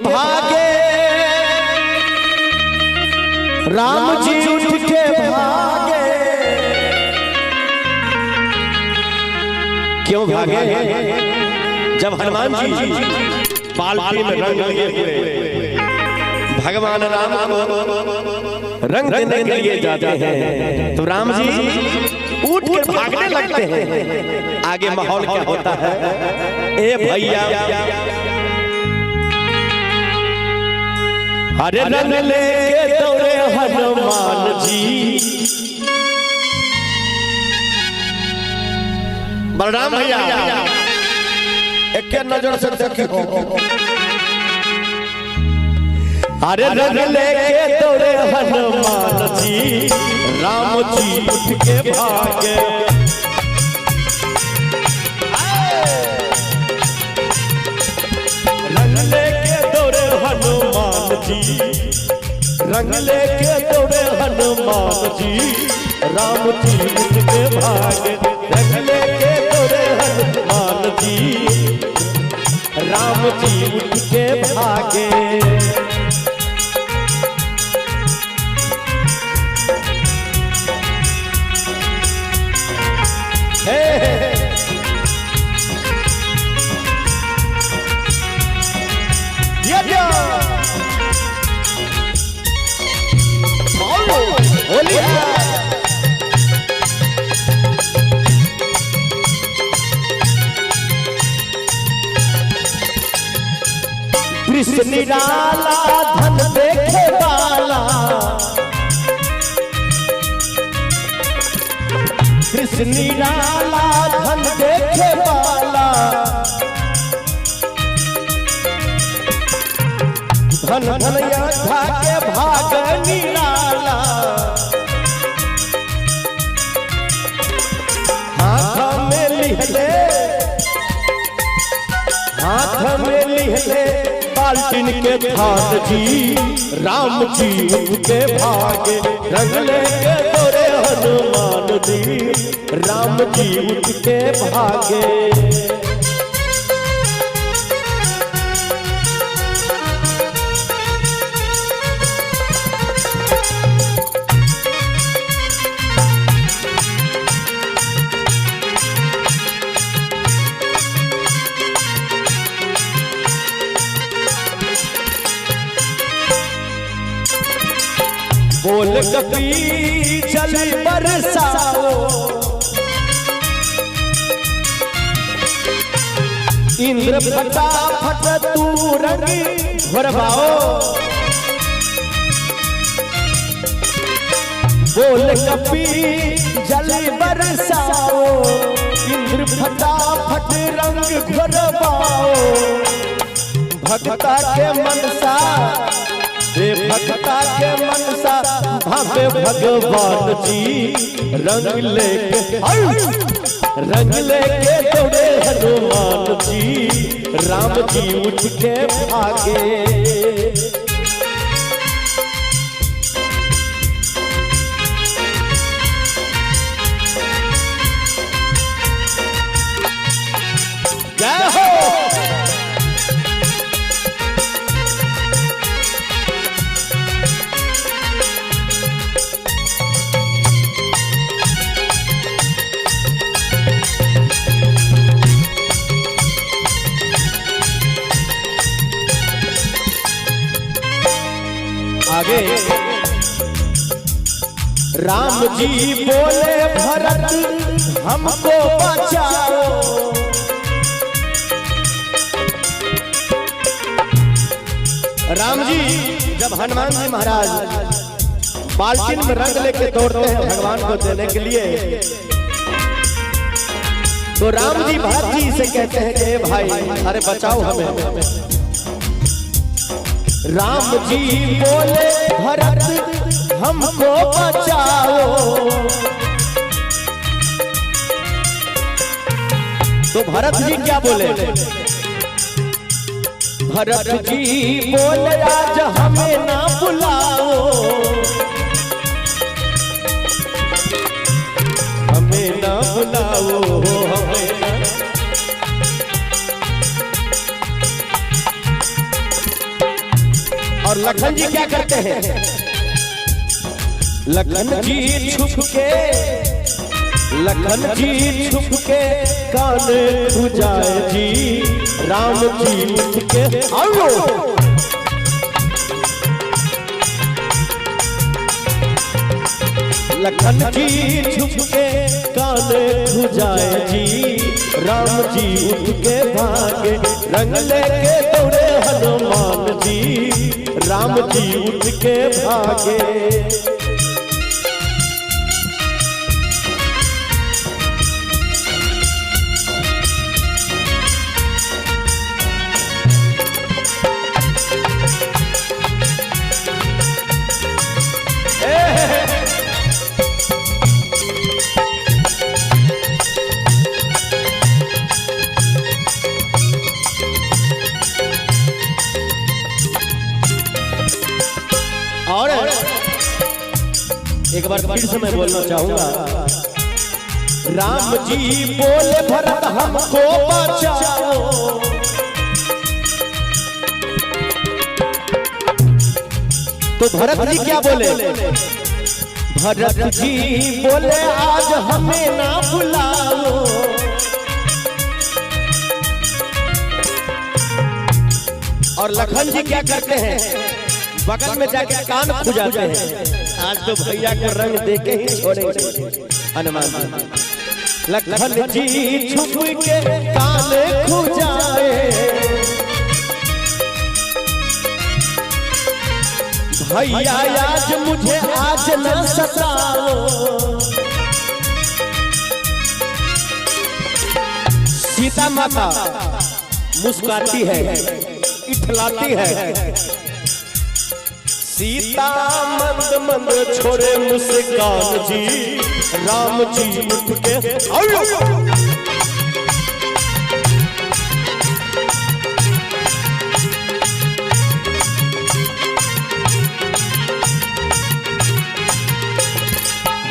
भागे राम जी उठ के भागे। क्यों भागे? जब हनुमान जी पालकी में रंग लिए हुए भगवान राम को रंग देने के लिए जाते हैं तो राम जी उठ के भागने लगते हैं। आगे माहौल क्या होता है? ए भैया अरे रंग लेके दौड़े हनुमान जी। बलराम भैया एक नजर से देखो। अरे रंग लेके दौड़े हनुमान जी, राम जी उठ के भागे। रंग लेके दौड़े हनुमान जी, रंग लेके दौड़े हनुमान जी, राम जी उठ के भागे। रंग लेके दौड़े हनुमान जी, राम जी उठ के भागे। कृष्ण निराला धन देखे वाला, कृष्ण निराला धन देखे वाला, धन धनया भागे भाग निराला। हाथ में लिहले, हाथ में लिहले बाल्टीन के थान जी, राम जी उठ के भागे। रंग लेके दौड़े हनुमान जी, राम जी उठ के भागे। बोल कपी चल बरसाओ, इंद्र फटाफट तू रंग भरवाओ। बोल कपी जल बरसाओ, इंद्र फटाफट रंग भरवाओ। भक्ता के मनसा, भक्ता के मनसा भावे भगवान जी। रंग लेके, रंग लेके दौड़े हनुमान जी, राम जी उठ के भागे। जय हो। आगे राम जी बोले भरत हमको बचाओ। राम जी जब हनुमान जी महाराज बाल्टीन में रंग लेके दौड़ते हैं भगवान को देने के लिए, तो राम जी भरत जी से कहते हैं कि भाई अरे बचाओ हमें। राम जी बोले भरत हमको बचाओ। तो भरत जी क्या बोले? भरत जी बोले आज हमें ना बुलाओ, हमें ना बुलाओ, हमें ना। और लखन जी क्या करते हैं? लखन जी छुप के, लखन जी छुप के कान खुजाए जी, राम जी उठ के आओ। लखन जी छुप के कान खुजाए जी, राम जी उठ के भागे, रंग लेके दौड़े हनुमान जी, राम जी उठ के भागे। और एक बार फिर से मैं बोलना चाहूंगा, राम जी बोले भरत हमको बचाओ, तो भरत जी क्या बोले? भरत जी बोले आज हमें ना बुलाओ। और लखन जी क्या करते हैं? बगल में जाके कान खुजाते हैं। आज तो भैया को रंग देके ही छोड़ेंगे हनुमान जी। लखन जी छुप के कान खुजाए, भैया आज मुझे आज न सताओ। सीता माता मुस्कुराती है, इठलाती है। सीता मंद मंद छोड़े मुस्कान जी, राम जी उठ के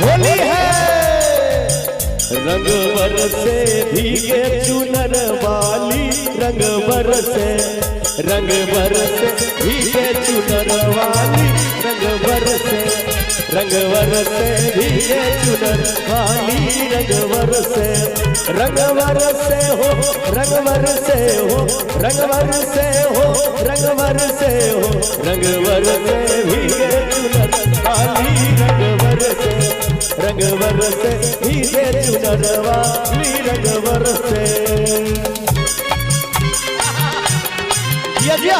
होली है। रंग बरसे भीगे चुनर वाली, रंग बरसे, रंग बरसे भीगे चुनर वाली, रंग बरसे, रंग बरसे भीगे चुनर वाली, रंग बरसे, रंग बरसे हो, रंग बरसे हो, रंग बरसे हो, रंग बरसे हो, रंग बरसे भीगे चुनर वाली, रंग बरसे, रंग बरसे भीगे चुनर वाली, रंग बरसे। जिया जिया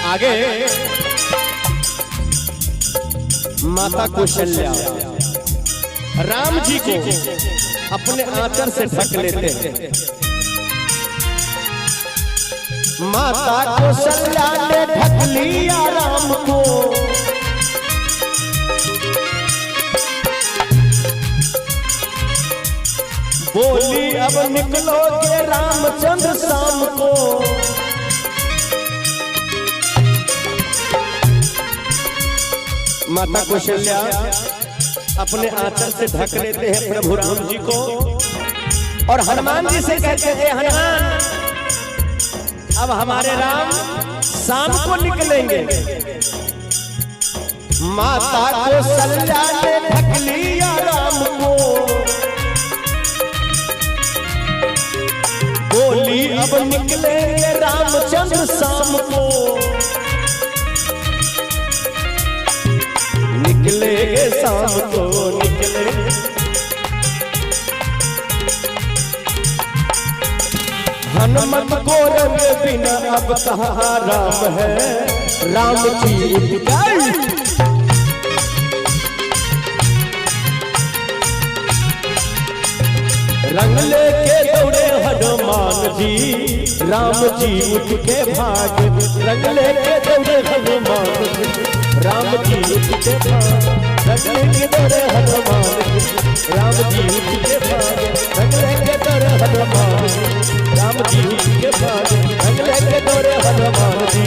आगे माता कौशल्या राम जी को अपने आंचल से ढक लेते हैं। माता कौशल्या ने ढक लिया राम को, बोली अब निकलोगे रामचंद्र शाम को। माता कौशल्या अपने आंचल से ढक लेते हैं प्रभु राम जी को और हनुमान जी से कहते हैं, हनुमान अब हमारे राम शाम को निकलेंगे। माता कौशल्या ने ढक लिया राम को, बोली अब निकलेंगे रामचंद्र शाम को। निकलेंगे शाम को, निकलेंगे। हनुमत को रंग बिना अब कहाँ राम है, राम जी उठ गए। रंग लेके दौड़े हनुमान जी, राम जी उठ के भागे। रंग लेके दौड़े हनुमान जी, राम जी उठ के भागे। रंग लेके दौड़े हनुमान जी, राम जी उठ के भागे। रंग लेके दौड़े हनुमान जी, राम जी उठ के भागे। रंग लेके दौड़े हनुमान जी,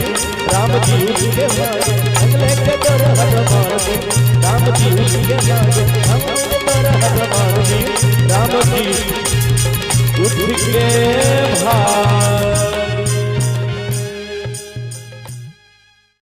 राम जी उठ के भागे। रंग लेके दौड़े हनुमान जी, राम जी उठ के भागे। रंग लेके दौड़े हनुमान जी, राम जी उठ के